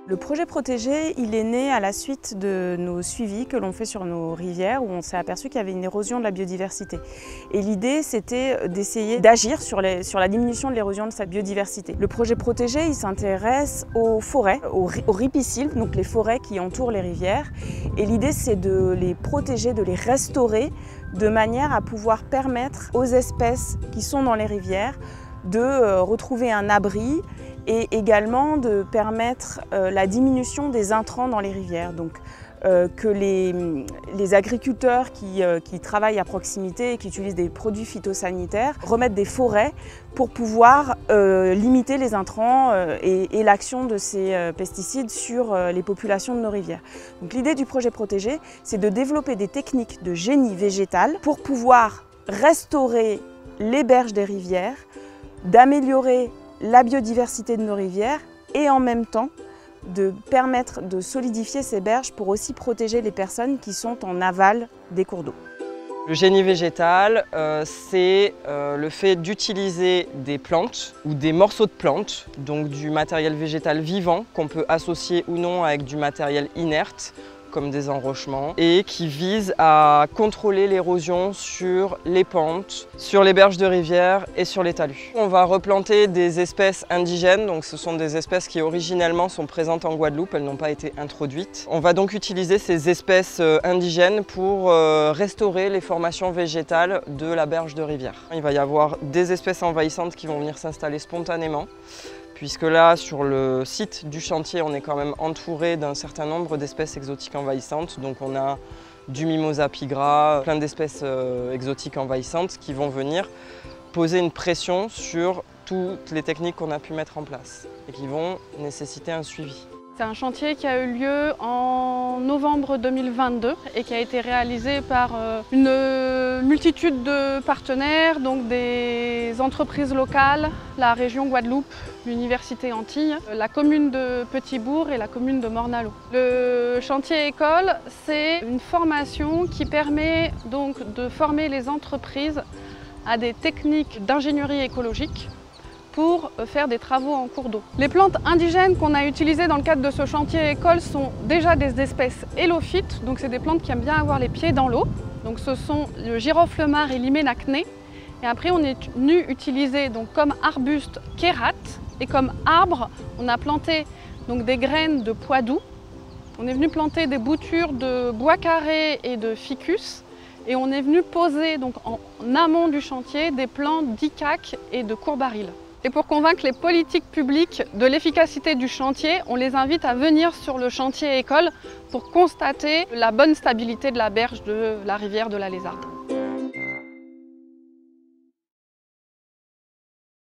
Le projet protégé, il est né à la suite de nos suivis que l'on fait sur nos rivières où on s'est aperçu qu'il y avait une érosion de la biodiversité. Et l'idée, c'était d'essayer d'agir sur la diminution de l'érosion de cette biodiversité. Le projet protégé, il s'intéresse aux forêts, aux ripisylves, donc les forêts qui entourent les rivières. Et l'idée, c'est de les protéger, de les restaurer de manière à pouvoir permettre aux espèces qui sont dans les rivières de retrouver un abri et également de permettre la diminution des intrants dans les rivières. Donc que les agriculteurs qui travaillent à proximité et qui utilisent des produits phytosanitaires remettent des forêts pour pouvoir limiter les intrants et l'action de ces pesticides sur les populations de nos rivières. Donc l'idée du projet protégé, c'est de développer des techniques de génie végétal pour pouvoir restaurer les berges des rivières, d'améliorer la biodiversité de nos rivières et en même temps de permettre de solidifier ces berges pour aussi protéger les personnes qui sont en aval des cours d'eau. Le génie végétal, c'est le fait d'utiliser des plantes ou des morceaux de plantes, donc du matériel végétal vivant qu'on peut associer ou non avec du matériel inerte, comme des enrochements, et qui vise à contrôler l'érosion sur les pentes, sur les berges de rivières et sur les talus. On va replanter des espèces indigènes, donc ce sont des espèces qui originellement sont présentes en Guadeloupe, elles n'ont pas été introduites. On va donc utiliser ces espèces indigènes pour restaurer les formations végétales de la berge de rivière. Il va y avoir des espèces envahissantes qui vont venir s'installer spontanément, puisque là, sur le site du chantier, on est quand même entouré d'un certain nombre d'espèces exotiques envahissantes. Donc on a du Mimosa pigra, plein d'espèces exotiques envahissantes qui vont venir poser une pression sur toutes les techniques qu'on a pu mettre en place et qui vont nécessiter un suivi. C'est un chantier qui a eu lieu en novembre 2022 et qui a été réalisé par une multitude de partenaires, donc des entreprises locales, la région Guadeloupe, l'Université Antilles, la commune de Petit-Bourg et la commune de Morne-à-l'Eau. Le chantier école, c'est une formation qui permet donc de former les entreprises à des techniques d'ingénierie écologique pour faire des travaux en cours d'eau. Les plantes indigènes qu'on a utilisées dans le cadre de ce chantier école sont déjà des espèces hélophytes, donc c'est des plantes qui aiment bien avoir les pieds dans l'eau. Donc ce sont le girofle-mare et l'hyménacné. Et après on est venu utiliser donc comme arbuste kérate et comme arbre on a planté donc des graines de pois doux. On est venu planter des boutures de bois carré et de ficus. Et on est venu poser donc en amont du chantier des plants d'icaque et de courbaril. Et pour convaincre les politiques publiques de l'efficacité du chantier, on les invite à venir sur le chantier école pour constater la bonne stabilité de la berge de la rivière de la Lézarde.